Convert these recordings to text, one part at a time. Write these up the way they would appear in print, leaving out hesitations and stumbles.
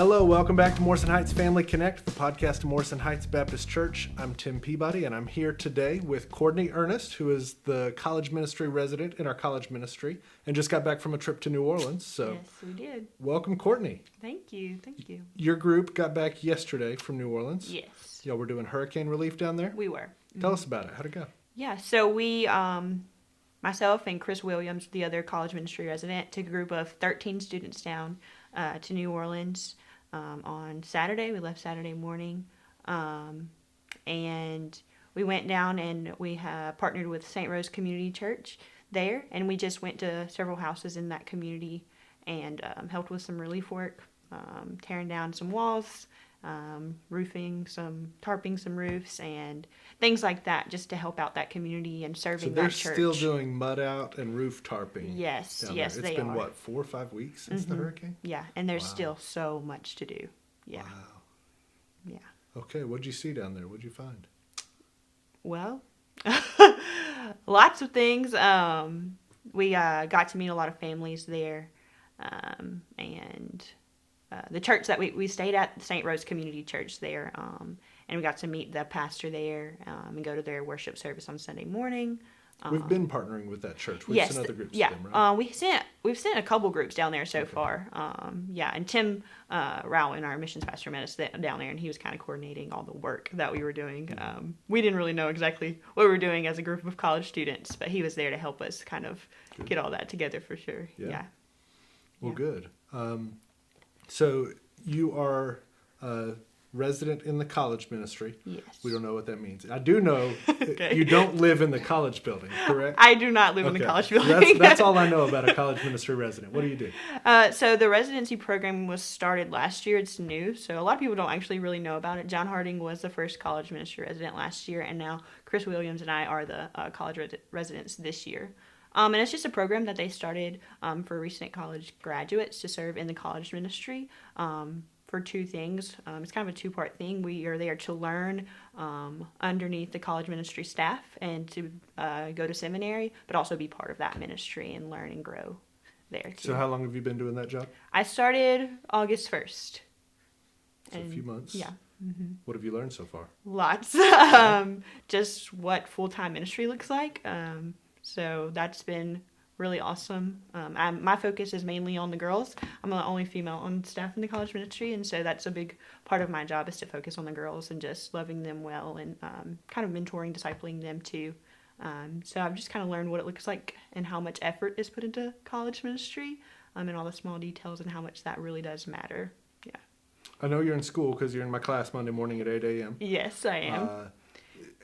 Hello, welcome back to Morrison Heights Family Connect, the podcast of Morrison Heights Baptist Church. I'm Tim Peabody, and I'm here today with Cortney Earnest, who is the college ministry resident in our college ministry, and just got back from a trip to New Orleans. So, yes, we did. Welcome, Cortney. Thank you. Thank you. Your group got back yesterday from New Orleans. Yes. Y'all were doing hurricane relief down there? We were. Tell us about it. How'd it go? Yeah, so we, myself and Chris Williams, the other college ministry resident, took a group of 13 students down to New Orleans on Saturday. We left Saturday morning, and we went down and we partnered with St. Rose Community Church there, and we just went to several houses in that community and helped with some relief work, tearing down some walls, roofing, tarping some roofs, and things like that, just to help out that community and serving that church. So they're still doing mud out and roof tarping. Yes, they are. It's been, what, 4 or 5 weeks since the hurricane? Yeah, and there's still so much to do. Yeah. Wow. Yeah. Okay, what'd you see down there? What'd you find? Well, lots of things. We got to meet a lot of families there, and the church that we stayed at, the St. Rose Community Church there, and we got to meet the pastor there and go to their worship service on Sunday morning. We've been partnering with that church. We've sent other groups to them, right? We've sent a couple groups down there so far. And Tim Rowan, our missions pastor, met us down there, and he was kind of coordinating all the work that we were doing. We didn't really know exactly what we were doing as a group of college students, but he was there to help us kind of get all that together for sure. Yeah. Well, good. So you are a resident in the college ministry. Yes. We don't know what that means. I do know you don't live in the college building, correct? I do not live in the college building. That's all I know about a college ministry resident. What do you do? So the residency program was started last year. It's new, so a lot of people don't actually really know about it. John Harding was the first college ministry resident last year, and now Chris Williams and I are the college residents this year. And it's just a program that they started for recent college graduates to serve in the college ministry for two things. It's kind of a two-part thing. We are there to learn underneath the college ministry staff and to go to seminary, but also be part of that ministry and learn and grow there too. So how long have you been doing that job? I started August 1st. So a few months. Yeah. Mm-hmm. What have you learned so far? Lots. Just what full-time ministry looks like. So that's been really awesome. My focus is mainly on the girls. I'm the only female on staff in the college ministry, and so that's a big part of my job is to focus on the girls and just loving them well and kind of mentoring, discipling them too. So I've just kind of learned what it looks like and how much effort is put into college ministry and all the small details and how much that really does matter. Yeah. I know you're in school because you're in my class Monday morning at 8 a.m. Yes, I am.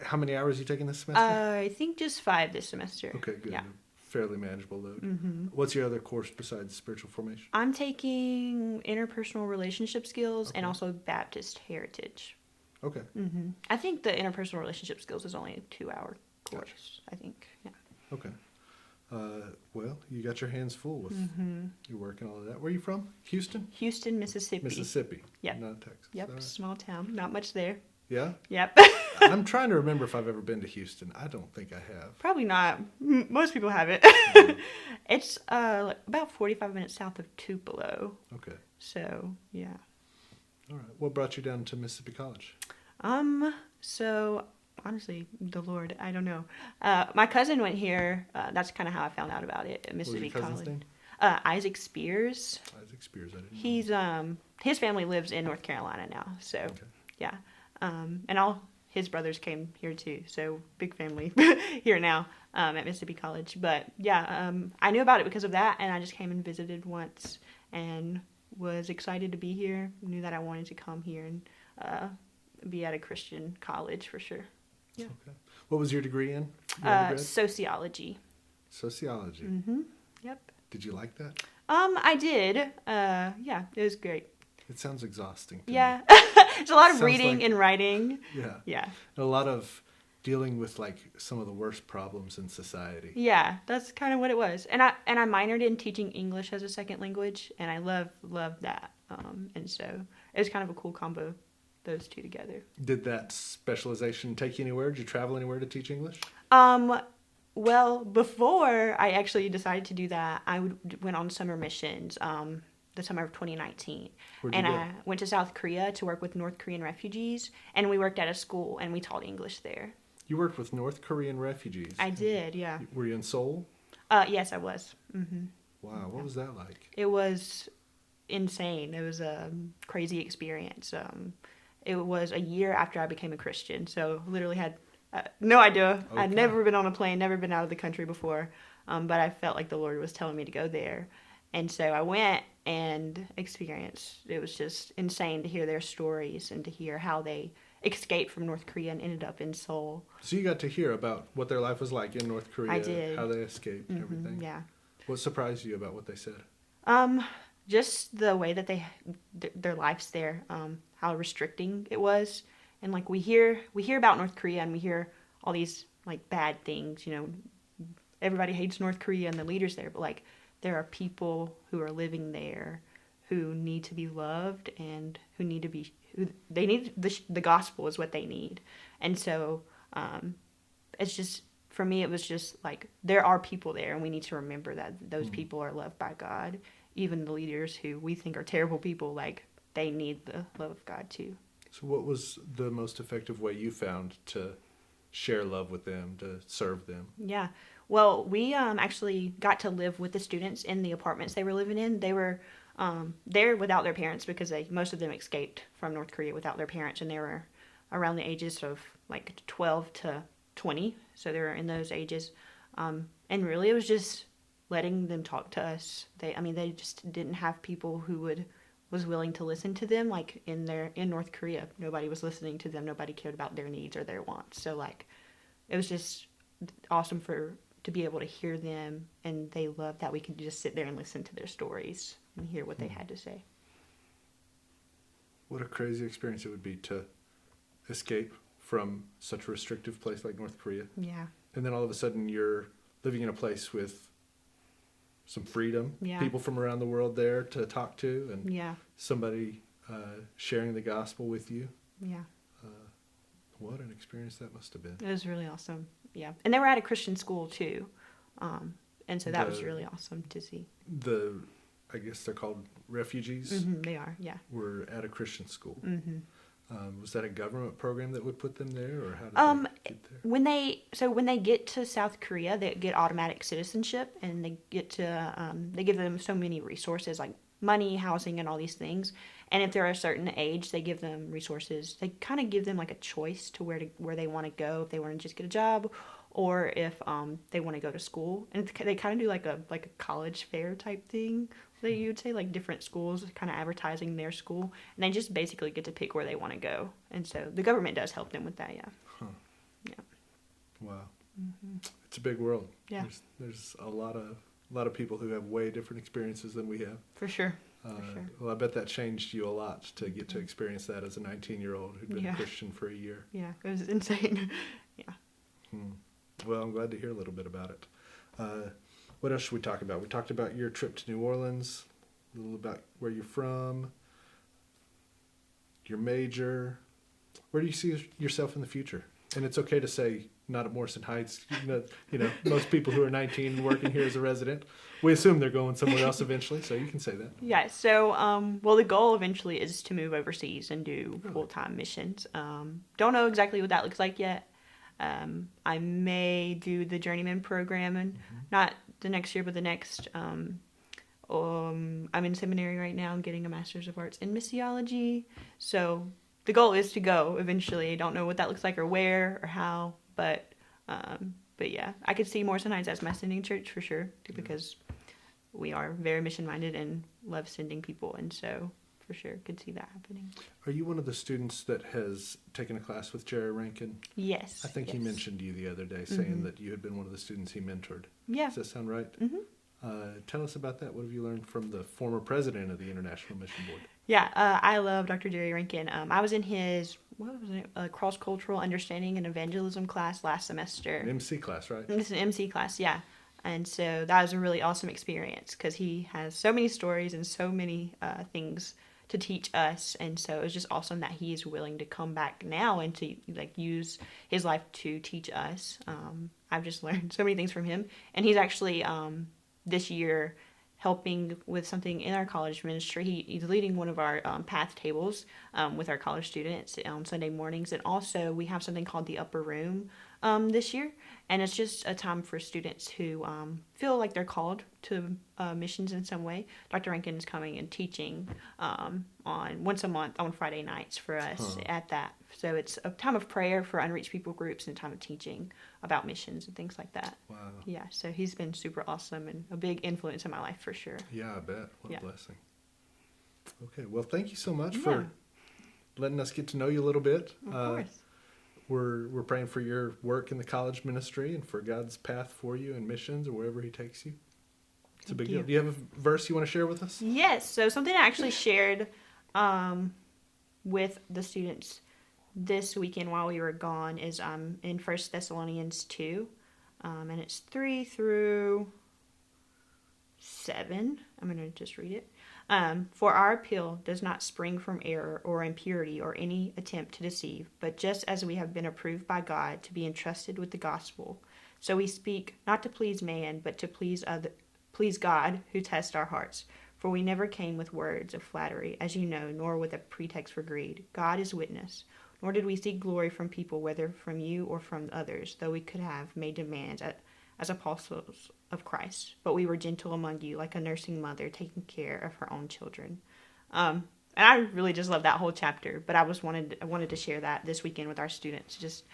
How many hours are you taking this semester? I think just 5 this semester. Okay, good. Yeah. Fairly manageable load. Mm-hmm. What's your other course besides spiritual formation? I'm taking interpersonal relationship skills and also Baptist heritage. Okay. Mm-hmm. I think the interpersonal relationship skills is only a 2-hour course. Gotcha. I think. Yeah. Okay. Well, you got your hands full with your work and all of that. Where are you from? Houston? Houston, Mississippi. Mississippi. Yep. Not Texas. Yep. Right. Small town. Not much there. Yeah? Yep. I'm trying to remember if I've ever been to Houston. I don't think I have. Probably not. Most people haven't. It's about 45 minutes south of Tupelo. Okay. So, yeah. All right. What brought you down to Mississippi College? So, honestly, the Lord, I don't know. My cousin went here. That's kind of how I found out about it at Mississippi College. What was your College. cousin's name? Isaac Spears. Isaac Spears, I didn't know. He's, his family lives in North Carolina now, so, Okay. yeah. And all his brothers came here too, so big family here now at Mississippi College. But yeah, I knew about it because of that, and I just came and visited once and was excited to be here. Knew that I wanted to come here and be at a Christian college for sure. Yeah. Okay. What was your degree in? Sociology. Sociology. Mm-hmm. Yep. Did you like that? I did. Yeah, it was great. It sounds exhausting to Yeah. me. It's a lot of Sounds reading like- and writing. Yeah. Yeah. And a lot of dealing with like some of the worst problems in society. Yeah, that's kind of what it was. And I minored in teaching English as a second language, and I love that. And so it was kind of a cool combo, those two together. Did that specialization take you anywhere? Did you travel anywhere to teach English? Well, before I actually decided to do that, went on summer missions the summer of 2019. Where'd you And go? I went to South Korea to work with North Korean refugees, and we worked at a school, and we taught English there. You worked with North Korean refugees. I did, yeah. Were you in Seoul? Yes, I was. Mm-hmm. Wow, what was that like? It was insane. It was a crazy experience. It was a year after I became a Christian, so literally had no idea. Okay. I'd never been on a plane, never been out of the country before, but I felt like the Lord was telling me to go there. And so I went and experienced. It was just insane to hear their stories and to hear how they escaped from North Korea and ended up in Seoul. So you got to hear about what their life was like in North Korea, I did. how they escaped, and everything. Yeah. What surprised you about what they said? Just the way that their lives there, how restricting it was, and like we hear about North Korea and we hear all these like bad things. You know, everybody hates North Korea and the leaders there, but like there are people who are living there who need to be loved and who need to be they need the gospel is what they need, and so it's just. For me, it was just like, there are people there, and we need to remember that those people are loved by God. Even the leaders who we think are terrible people, like, they need the love of God, too. So what was the most effective way you found to share love with them, to serve them? Yeah. Well, we actually got to live with the students in the apartments they were living in. They were there without their parents because most of them escaped from North Korea without their parents, and they were around the ages of, like, 12 to 20, so they were in those ages, and really it was just letting them talk to us. They just didn't have people who was willing to listen to them. Like in North Korea, nobody was listening to them. Nobody cared about their needs or their wants. So like, it was just awesome to be able to hear them, and they loved that we could just sit there and listen to their stories and hear what they had to say. What a crazy experience it would be to escape from such a restrictive place like North Korea. Yeah. And then all of a sudden you're living in a place with some freedom, Yeah. people from around the world there to talk to, and Yeah. somebody sharing the gospel with you. Yeah. What an experience that must have been. It was really awesome. Yeah. And they were at a Christian school too. And so that was really awesome to see. I guess they're called refugees, Mm-hmm, they are, yeah. were at a Christian school. Mm-hmm. Was that a government program that would put them there, or how did they get there? When they get to South Korea, they get automatic citizenship, and they get to they give them so many resources like money, housing, and all these things. And if they're a certain age, they give them resources. They kind of give them like a choice to where they want to go, if they want to just get a job, or if they want to go to school. And they kind of do like a college fair type thing. That you would say, like different schools kind of advertising their school, and they just basically get to pick where they want to go. And so the government does help them with that, yeah. Huh. Yeah. Wow. Mm-hmm. It's a big world. Yeah. There's a lot of people who have way different experiences than we have. For sure. Well, I bet that changed you a lot to get to experience that as a 19-year-old who'd been a Christian for a year. Yeah, it was insane. Yeah. Well, I'm glad to hear a little bit about it. What else should we talk about? We talked about your trip to New Orleans, a little about where you're from, your major. Where do you see yourself in the future? And it's okay to say not at Morrison Heights. You know, most people who are 19 working here as a resident, we assume they're going somewhere else eventually, so you can say that. Yeah, so, well, the goal eventually is to move overseas and do full-time missions. Don't know exactly what that looks like yet. I may do the journeyman program, and not the next year, but the next. I'm in seminary right now. I'm getting a Master's of Arts in Missiology. So the goal is to go eventually. I don't know what that looks like or where or how, but yeah, I could see Morrison Heights as my sending church for sure, because we are very mission-minded and love sending people, and so for sure could see that happening. Are you one of the students that has taken a class with Jerry Rankin? Yes. I think he mentioned you the other day, saying that you had been one of the students he mentored. Yeah. Does that sound right? Mm-hmm. Tell us about that. What have you learned from the former president of the International Mission Board? Yeah, I love Dr. Jerry Rankin. I was in his, cross-cultural understanding and evangelism class last semester. An MC class, right? It's an MC class, yeah. And so that was a really awesome experience because he has so many stories and so many things to teach us. And so it was just awesome that he is willing to come back now and to use his life to teach us. I've just learned so many things from him. And he's actually this year helping with something in our college ministry. He's leading one of our path tables with our college students on Sunday mornings. And also we have something called the Upper Room this year. And it's just a time for students who feel like they're called to missions in some way. Dr. Rankin's coming and teaching on once a month on Friday nights for us at that. So it's a time of prayer for unreached people groups and a time of teaching about missions and things like that. Wow. Yeah, so he's been super awesome and a big influence in my life for sure. Yeah, I bet. What a blessing. Okay, well, thank you so much for letting us get to know you a little bit. Of course. We're praying for your work in the college ministry and for God's path for you in missions or wherever he takes you. It's a big deal. Do you have a verse you want to share with us? Yes. So something I actually shared with the students this weekend while we were gone is in 1 Thessalonians 2, and it's 3 through 7. I'm going to just read it. For our appeal does not spring from error or impurity or any attempt to deceive, but just as we have been approved by God to be entrusted with the gospel. So we speak not to please man, but to please God who tests our hearts. For we never came with words of flattery, as you know, nor with a pretext for greed. God is witness. Nor did we seek glory from people, whether from you or from others, though we could have made demands as apostles of Christ. But we were gentle among you, like a nursing mother taking care of her own children. And I really just love that whole chapter. But I wanted to share that this weekend with our students, just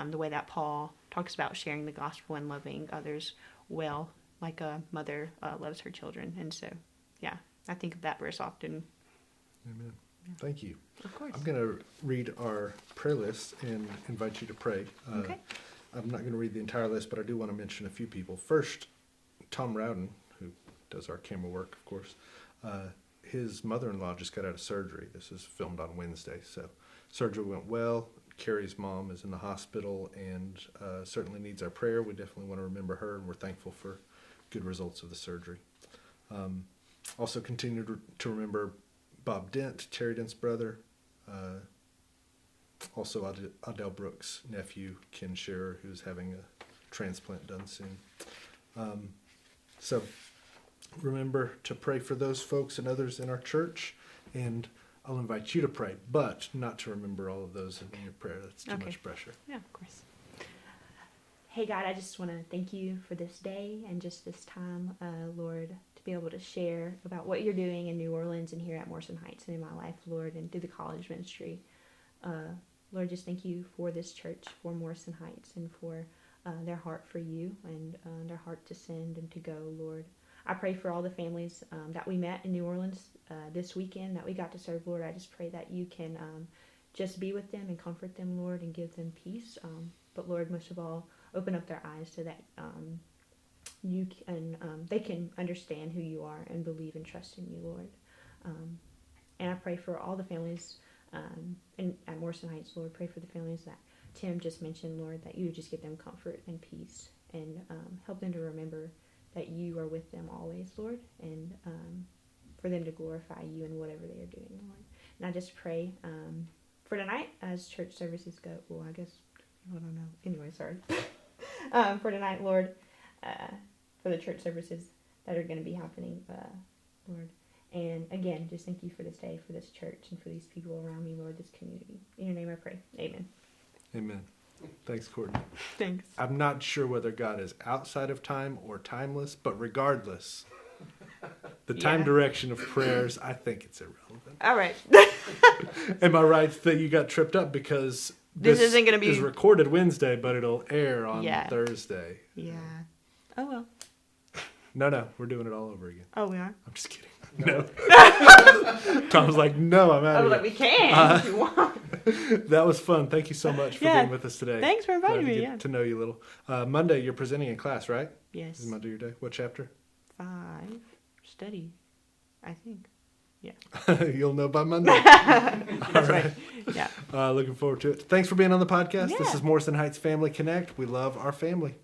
the way that Paul talks about sharing the gospel and loving others well, like a mother loves her children. And so, yeah, I think of that verse often. Amen. Thank you. Of course. I'm going to read our prayer list and invite you to pray. Okay. I'm not going to read the entire list, but I do want to mention a few people. First, Tom Rowden, who does our camera work, of course. His mother-in-law just got out of surgery. This is filmed on Wednesday, so surgery went well. Carrie's mom is in the hospital and certainly needs our prayer. We definitely want to remember her, and we're thankful for good results of the surgery. Also continue to remember Bob Dent, Terry Dent's brother. Also Adele Brooks' nephew, Ken Scherer, who's having a transplant done soon. So remember to pray for those folks and others in our church, and I'll invite you to pray, but not to remember all of those in your prayer. That's too much pressure. Yeah, of course. Hey, God, I just want to thank you for this day and just this time, Lord, to be able to share about what you're doing in New Orleans and here at Morrison Heights and in my life, Lord, and through the college ministry. Lord, just thank you for this church, for Morrison Heights, and for their heart for you and their heart to send and to go, Lord. I pray for all the families that we met in New Orleans this weekend that we got to serve, Lord. I just pray that you can just be with them and comfort them, Lord, and give them peace. But, Lord, most of all, open up their eyes so that you can, they can understand who you are and believe and trust in you, Lord. And I pray for all the families at Morrison Heights, Lord. Pray for the families that Tim just mentioned, Lord, that you would just give them comfort and peace and help them to remember that you are with them always, Lord, and for them to glorify you in whatever they are doing, Lord. And I just pray for tonight as church services go. Well, I guess, I don't know. Anyway, sorry. For tonight, Lord, for the church services that are going to be happening, Lord. And again, just thank you for this day, for this church, and for these people around me, Lord, this community. In your name I pray. Amen. Amen. Thanks, Courtney. Thanks. I'm not sure whether God is outside of time or timeless, but regardless, the time direction of prayers, I think it's irrelevant. All right. Am I right that you got tripped up because this isn't going to be is recorded Wednesday, but it'll air on Thursday? Yeah. Oh, well. No, we're doing it all over again. Oh, we are? I'm just kidding. No. Tom's like, no, I'm out of here. Like, we can if you want. That was fun. Thank you so much for being with us today. Thanks for inviting me. To know you a little. Monday, you're presenting in class, right? Yes. Is Monday your day? What chapter? 5. Study, I think. Yeah. You'll know by Monday. That's right. Yeah. Looking forward to it. Thanks for being on the podcast. Yeah. This is Morrison Heights Family Connect. We love our family.